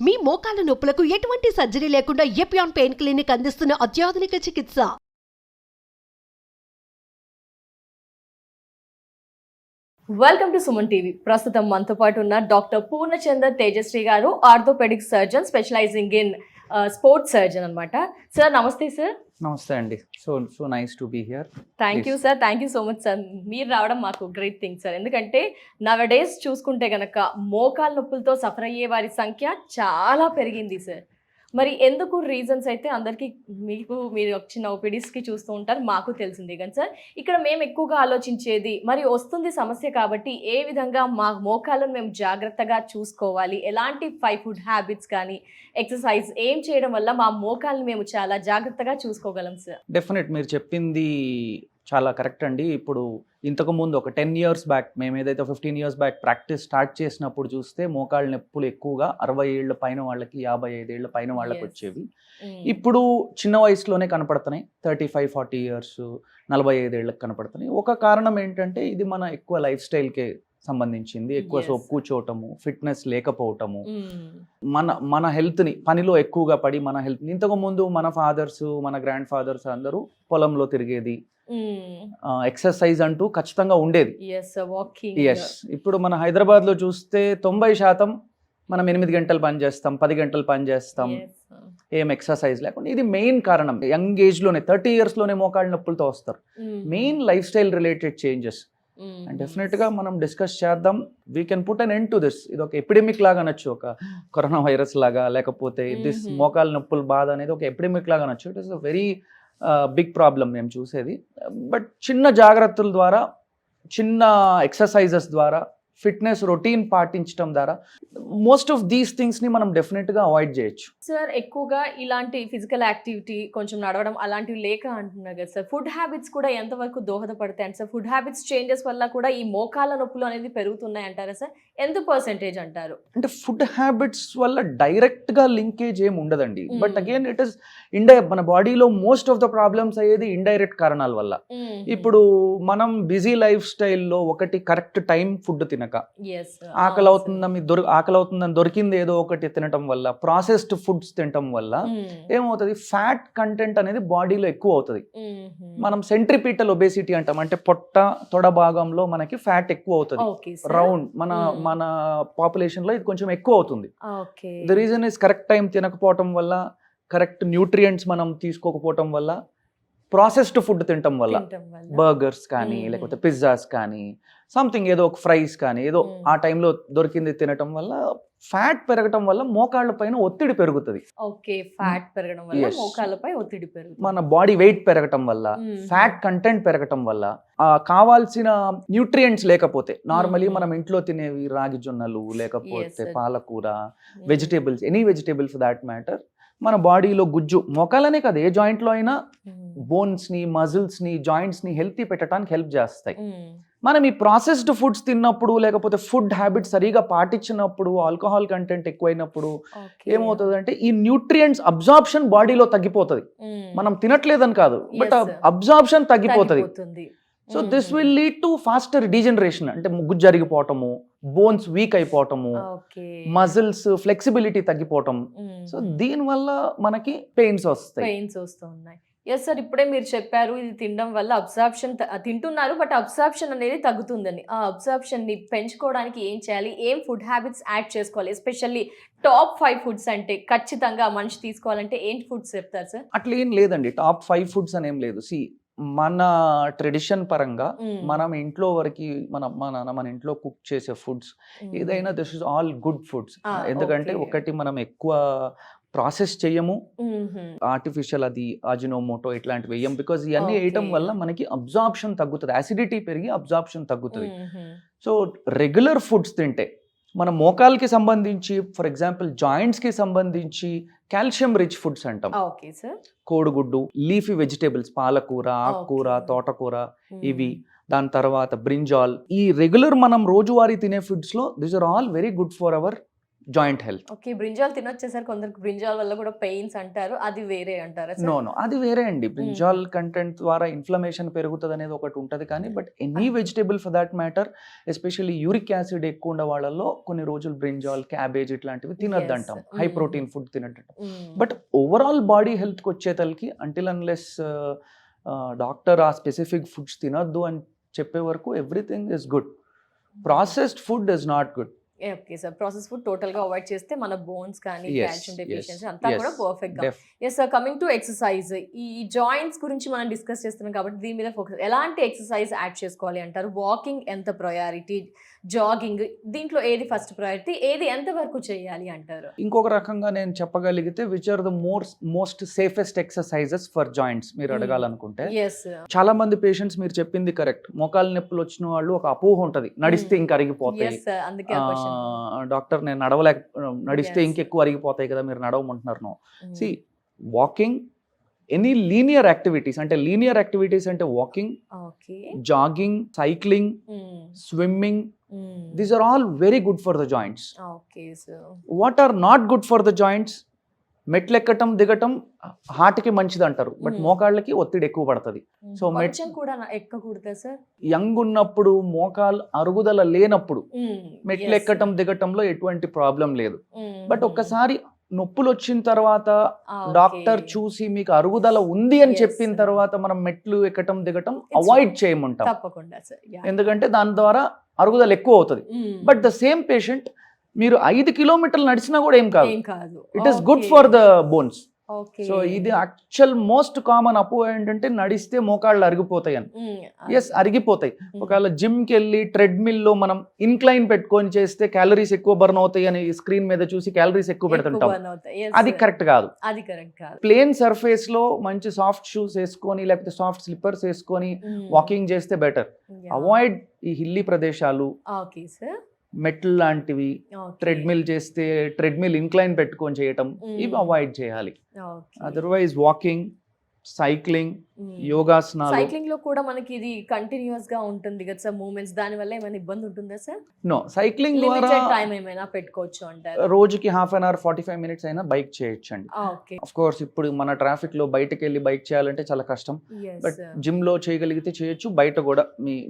మీ మోకాల నొప్పులకు ఎటువంటి సర్జరీ లేకుండా ఎపియాన్ పెయిన్ క్లినిక్ అందిస్తున్న అత్యాధునిక చికిత్స. Welcome to Suman TV. ప్రస్తుతం మనతో పాటు ఉన్న డాక్టర్ పూర్ణచందర్ తేజశ్రీ గారు, orthopaedic surgeon specialising in sports surgeon అనమాట. సార్ నమస్తే సార్. నమస్తే అండి. So nice to be here. Thank you sir, thank you so much sir. మీరు రావడం మాకు గ్రేట్ థింగ్ సార్. ఎందుకంటే నవ డేస్ చూసుకుంటే కనుక మోకాల నొప్పులతో సఫర్ అయ్యే వారి సంఖ్య చాలా పెరిగింది సార్. మరి ఎందుకు రీజన్స్ అయితే అందరికీ మీరు వచ్చిన ఓపీడీస్కి చూస్తూ ఉంటారు, మాకు తెలిసిందే కానీ సార్ ఇక్కడ మేము ఎక్కువగా ఆలోచించేది మరి వస్తుంది సమస్య కాబట్టి ఏ విధంగా మా మోకాలను మేము జాగ్రత్తగా చూసుకోవాలి, ఎలాంటి 5 ఫుడ్ హ్యాబిట్స్ కానీ ఎక్సర్సైజ్ ఏం చేయడం వల్ల మా మోకాలను మేము చాలా జాగ్రత్తగా చూసుకోగలం సార్. డెఫినెట్ మీరు చెప్పింది చాలా కరెక్ట్ అండి. ఇప్పుడు ఇంతకుముందు ఒక 10 years బ్యాక్ మేము ఏదైతే 15 years బ్యాక్ ప్రాక్టీస్ స్టార్ట్ చేసినప్పుడు చూస్తే మోకాళ్ళ నొప్పులు ఎక్కువగా 60 ఏళ్ల పైన వాళ్ళకి, 55 ఏళ్ల పైన వాళ్ళకి వచ్చేవి. ఇప్పుడు చిన్న వయసులోనే కనపడుతున్నాయి, 35-40 years 45 ఏళ్ళకి కనపడుతున్నాయి. ఒక కారణం ఏంటంటే ఇది మన ఎక్కువ లైఫ్ స్టైల్కే సంబంధించింది. ఎక్కువ సోపు కూర్చోవటము, ఫిట్నెస్ లేకపోవటము, మన హెల్త్ని పనిలో ఎక్కువగా పడి మన హెల్త్ని, ఇంతకుముందు మన ఫాదర్స్ మన గ్రాండ్ ఫాదర్స్ అందరూ పొలంలో తిరిగేది, ఎక్సర్సైజ్ అంటూ ఖచ్చితంగా ఉండేది. ఇప్పుడు మన హైదరాబాద్లో చూస్తే 90% మనం 8 గంటలు పని చేస్తాం, 10 గంటలు పని చేస్తాం, ఏం ఎక్సర్సైజ్ లేకుండా. ఇది మెయిన్ కారణం. యంగ్ ఏజ్లోనే 30 yearsలోనే మోకాళ్ళ నొప్పులతో వస్తారు. Main life style related changes. And డెఫినెట్గా మనం డిస్కస్ చేద్దాం. We can put an end to this. ఇది ఒక ఎపిడెమిక్ లాగా అనొచ్చు, ఒక కరోనా వైరస్ లాగా, లేకపోతే దిస్ మోకాళ్ళ నొప్పుల బాధ అనేది ఒక ఎపిడెమిక్ లాగా అనొచ్చు. It is a very big problem మేము చూసేది. బట్ చిన్న జాగ్రత్తల ద్వారా, చిన్న ఎక్సర్సైజెస్ ద్వారా, ఫిట్నెస్ రొటీన్ పాటించడం ద్వారా మోస్ట్ ఆఫ్ దీస్ థింగ్స్ని మనం డెఫినెట్గా అవాయిడ్ చేయొచ్చు. సార్ ఎక్కువగా ఇలాంటి ఫిజికల్ యాక్టివిటీ, కొంచెం నడవడం అలాంటివి లేక అంటున్నారు కదా సార్, ఫుడ్ హ్యాబిట్స్ కూడా ఎంతవరకు దోహదపడతాయి అంటే సార్, ఫుడ్ హ్యాబిట్స్ చేంజెస్ వల్ల కూడా ఈ మోకాళ్ళ నొప్పులు అనేది పెరుగుతున్నాయి అంటారా సార్? ఎంత పర్సెంటేజ్ అంటారు? అంటే ఫుడ్ హ్యాబిట్స్ వల్ల డైరెక్ట్గా లింకేజ్ ఏమి ఉండదండి. బట్ అగైన్ ఇట్ ఈస్ మన బాడీలో మోస్ట్ ఆఫ్ ద ప్రాబ్లమ్స్ అయ్యేది ఇండైరెక్ట్ కారణాల వల్ల. ఇప్పుడు మనం బిజీ లైఫ్ స్టైల్లో ఒకటి కరెక్ట్ టైం ఫుడ్ తినక, ఆకలి అవుతుందని దొరికింది ఏదో ఒకటి తినటం వల్ల, ప్రాసెస్డ్ ఫుడ్స్ తినటం వల్ల ఏమవుతుంది, ఫ్యాట్ కంటెంట్ అనేది బాడీలో ఎక్కువ అవుతుంది. మనం సెంట్రిపీటల్ ఒబేసిటీ అంటాం. అంటే పొట్ట, తొడ భాగంలో మనకి ఫ్యాట్ ఎక్కువ అవుతుంది. రౌండ్ మన పాపులేషన్ లో ఇది కొంచెం ఎక్కువ అవుతుంది. The reason is correct time తినకపోవటం వల్ల, కరెక్ట్ న్యూట్రియంట్స్ మనం తీసుకోకపోవటం వల్ల, ప్రాసెస్డ్ ఫుడ్ తినటం వల్ల, బర్గర్స్ కానీ లేకపోతే పిజ్జాస్ కానీ సంథింగ్ ఏదో ఒక ఫ్రైస్ కానీ ఏదో ఆ టైంలో దొరికింది తినటం వల్ల ఫ్యాట్ పెరగటం వల్ల మోకాళ్ళ పైన ఒత్తిడి పెరుగుతుంది. మన బాడీ వెయిట్ పెరగటం వల్ల, ఫ్యాట్ కంటెంట్ పెరగటం వల్ల, కావాల్సిన న్యూట్రియంట్స్ లేకపోతే, నార్మలీ మనం ఇంట్లో తినేవి రాగి జొన్నలు, లేకపోతే పాలకూర, vegetables, any vegetable for that matter, మన బాడీలో గుజ్జు, మోకాలనే కాదు ఏ జాయింట్లో అయినా బోన్స్ని, మజిల్స్ని, జాయింట్స్ని హెల్తీ పెట్టడానికి హెల్ప్ చేస్తాయి. మనం ఈ ప్రాసెస్డ్ ఫుడ్స్ తిన్నప్పుడు, లేకపోతే ఫుడ్ హ్యాబిట్స్ సరిగా పాటించినప్పుడు, ఆల్కహాల్ కంటెంట్ ఎక్కువైనప్పుడు ఏమవుతుంది అంటే ఈ న్యూట్రియంట్స్ అబ్జార్ప్షన్ బాడీలో తగ్గిపోతుంది. మనం తినట్లేదని కాదు, బట్ అబ్జార్ప్షన్ తగ్గిపోతుంది. So this will lead to faster degeneration. అంటే గుజ్జు జరిగిపోవటము, బోన్స్ వీక్ అయిపోవటము, మజిల్స్ ఫ్లెక్సిబిలిటీ తగ్గిపోవటం. సో దీనివల్ల మనకి పెయిన్స్ వస్తున్నాయి. ఎస్ సార్, ఇప్పుడే మీరు చెప్పారు ఇది తినడం వల్ల అబ్జార్ప్షన్ తింటున్నారు, బట్ అబ్జార్ప్షన్ అనేది తగ్గుతుందని. ఆ అబ్జార్ప్షన్ ని పెంచుకోవడానికి ఏం చేయాలి, ఏం ఫుడ్ హ్యాబిట్స్ యాడ్ చేసుకోవాలి, ఎస్పెషల్లీ టాప్ 5 ఫుడ్స్ అంటే ఖచ్చితంగా మనిషి తీసుకోవాలంటే ఏంటి ఫుడ్స్ చెప్తారు సార్? అట్లా ఏం లేదండి, టాప్ 5 ఫుడ్స్ అని ఏం లేదు. మన ట్రెడిషన్ పరంగా మనం ఇంట్లో వరకు మన ఇంట్లో కుక్ చేసే ఫుడ్స్ ఏదైనా this is all good foods. ఎందుకంటే ఒకటి మనం ఎక్కువ ప్రాసెస్ చెయ్యము, ఆర్టిఫిషియల్ అది అజినోమోటో ఇట్లాంటివి వేయం. బికాజ్ ఇవన్నీ వేయటం వల్ల మనకి అబ్జార్ప్షన్ తగ్గుతుంది, యాసిడిటీ పెరిగి అబ్జార్ప్షన్ తగ్గుతుంది. సో రెగ్యులర్ ఫుడ్స్ తింటే మన మోకాల్కి సంబంధించి, ఫర్ ఎగ్జాంపుల్ జాయింట్స్కి సంబంధించి కాల్షియం రిచ్ ఫుడ్స్ అంటాం. కోడిగుడ్డు, లీఫీ వెజిటేబుల్స్, పాలకూర, ఆకుకూర, తోటకూర, ఇవి. దాని తర్వాత బ్రింజాల్. ఈ రెగ్యులర్ మనం రోజువారీ తినే ఫుడ్స్లో this are all very good for our joint health. Okay, brinjal తినొచ్చే సార్? కొందరికి బ్రింజాల్ వల్ల కూడా పెయిన్స్ అంటారు, అది వేరే అంటారా సార్? నో అది వేరే అండి. బ్రింజాల్ కంటెంట్ ద్వారా ఇన్ఫ్లమేషన్ పెరుగుతుంది అనేది ఒకటి ఉంటుంది, కానీ but any vegetable for that matter, especially uric acid ఎక్కువ ఉండే వాళ్ళలో కొన్ని రోజులు బ్రింజాల్, క్యాబేజ్ ఇట్లాంటివి తినద్దంటాం, హై ప్రోటీన్ ఫుడ్ తినద్దంటాం. బట్ ఓవరాల్ బాడీ హెల్త్కి వచ్చేతలకి అంటిల్ అన్లెస్ డాక్టర్ ఆ స్పెసిఫిక్ ఫుడ్స్ తినొద్దు అని చెప్పే వరకు everything is good. Processed food is not good. Okay sir, process food total గా అవాయిడ్ చేస్తే మన బోన్స్ కానీ Yes, కాల్షియం yes, డెఫిషియన్సీ అంతా yes, కూడా పర్ఫెక్ట్ గా. def- yes sir, coming to exercise, ఈ జాయింట్స్ గురించి మనం డిస్కస్ చేస్తున్నాం కాబట్టి దీని మీద ఫోకస్. ఎలాంటి ఎక్సర్సైజ్ యాడ్ చేసుకోవాలి అంటారు? వాకింగ్ ఎంత ప్రయారిటీ, జాగింగ్, దీంట్లో ఏది ఫస్ట్ ప్రయారిటీ, ఏది ఎంత వరకు చేయాలి అంటారు? ఇంకొక రకంగా నేను చెప్పగలిగితే which are the most safest exercises for joints మీరు అడగాలనుకుంటే, ఎస్ చాలా మంది పేషెంట్స్ మీరు చెప్పింది కరెక్ట్, మోకాలు నొప్పులు వచ్చిన వాళ్ళు ఒక అపోహ ఉంటది, నడిస్తే ఇంకా అరిగిపోతాయి, ఎస్ సార్, అందుకే ఆ క్వశ్చన్. డాక్టర్ నేను నడిస్తే Yes. ఇంకెక్కువ అరిగిపోతాయి కదా, మీరు నడవమంటున్నారు. No, see walking, any linear activities, అంటే లీనియర్ యాక్టివిటీస్ అంటే walking, okay, jogging, cycling, swimming, these are all very good for the joints. Okay sir. What are not good for the joints, మెట్లు ఎక్కటం దిగటం హార్ట్కి మంచిది అంటారు, బట్ మోకాళ్ళకి ఒత్తిడి ఎక్కువ పడుతుంది. So, కొంచెం కూడా ఎక్కకూడదా సార్? యంగ్ ఉన్నప్పుడు మోకాలు అరుగుదల లేనప్పుడు మెట్లు ఎక్కటం దిగటంలో ఎటువంటి ప్రాబ్లం లేదు. బట్ ఒక్కసారి నొప్పులు వచ్చిన తర్వాత డాక్టర్ చూసి మీకు అరుగుదల ఉంది అని Yes, చెప్పిన sir. తర్వాత మనం మెట్లు ఎక్కటం దిగటం అవాయిడ్ చేయమంటాం, తప్పకుండా సార్. ఎందుకంటే దాని ద్వారా అరుగుదల ఎక్కువ అవుతుంది. బట్ ద సేమ్ పేషెంట్ మీరు 5 కిలోమీటర్లు నడిచినా కూడా ఏం కాదు, ఏం కాదు. It is good for the bones. Okay, so ఇది యాక్చువల్ మోస్ట్ కామన్ అపోహ ఏంటంటే నడిస్తే మోకాళ్ళు అరిగిపోతాయి అని. ఎస్, అరిగిపోతాయి. ఒకవేళ జిమ్కి వెళ్ళి ట్రెడ్మిల్ లో మనం ఇన్క్లైన్ పెట్టుకొని చేస్తే క్యాలరీస్ ఎక్కువ బర్న్ అవుతాయి అని స్క్రీన్ మీద చూసి క్యాలరీస్ ఎక్కువ పెడుతుంటాం, అది కరెక్ట్ కాదు. అది కరెక్ట్ కాదు. ప్లేన్ సర్ఫేస్ లో మంచి సాఫ్ట్ షూస్ వేసుకొని లేకపోతే సాఫ్ట్ స్లిప్పర్స్ వేసుకొని వాకింగ్ చేస్తే బెటర్. అవాయిడ్ ఈ హిల్లీ ప్రదేశాలు, ఓకే సార్. మెట్లు లాంటివి, ట్రెడ్మిల్ చేస్తే ట్రెడ్మిల్ ఇన్క్లైన్ పెట్టుకొని చేయటం, ఇవి అవాయిడ్ చేయాలి. అదర్వైజ్ వాకింగ్, సైక్లింగ్, యోగాసనాలు. సైక్లింగ్ లో కూడా మనకి ఇది కంటిన్యూస్ గా ఉంటుంది కదా సార్ మూవ్మెంట్స్, దాని వల్ల ఏమైనా ఇబ్బంది ఉంటుందా సార్? నో, సైక్లింగ్ ద్వారా లిమిటెడ్ టైం ఏమైనా పెట్టుకోవచ్చు అంటారు? రోజుకి హాఫ్ అన్ అవర్ 45 minutes అయినా బైక్ చేయొచ్చండి. ఓకే, ఆఫ్ కోర్స్ ఇప్పుడు మన ట్రాఫిక్ లో బయటకు వెళ్ళి బైక్ చేయాలంటే చాలా కష్టం, బట్ జిమ్ లో చేయగలిగితే చేయొచ్చు. బయట కూడా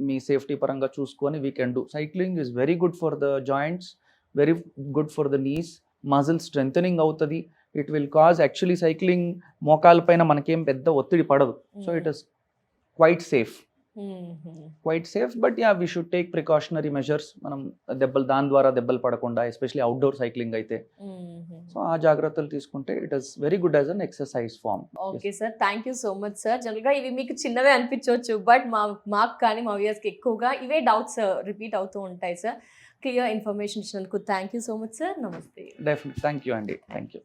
మీ సేఫ్టీ పరంగా చూసుకొని we can do. Cycling is very good for the joints, very good for the knees, muscle strengthening అవుతుంది. It will cause, actually cycling మోకాల పైన మనకేం పెద్ద ఒత్తిడి పడదు. So it is quite safe, but ya we should take precautionary measures. మనం దాని ద్వారా దెబ్బలు పడకుండా, ఎస్పెషల్లీ అవుట్డోర్ సైక్లింగ్ అయితే. సో ఆ జాగ్రత్తలు తీసుకుంటే it is very good as an exercise form. Okay sir, thank you so much sir. జనరల్గా ఇవి మీకు చిన్నవే అనిపించవచ్చు, బట్ మాకు కానీ మా వ్యూయర్స్కి ఎక్కువగా ఇవే డౌట్స్ రిపీట్ అవుతూ ఉంటాయి సార్. క్లియర్ ఇన్ఫర్మేషన్ ఇచ్చినందుకు thank you so much sir. నమస్తే. డెఫినెట్, థ్యాంక్ యూ అండి, థ్యాంక్ యూ.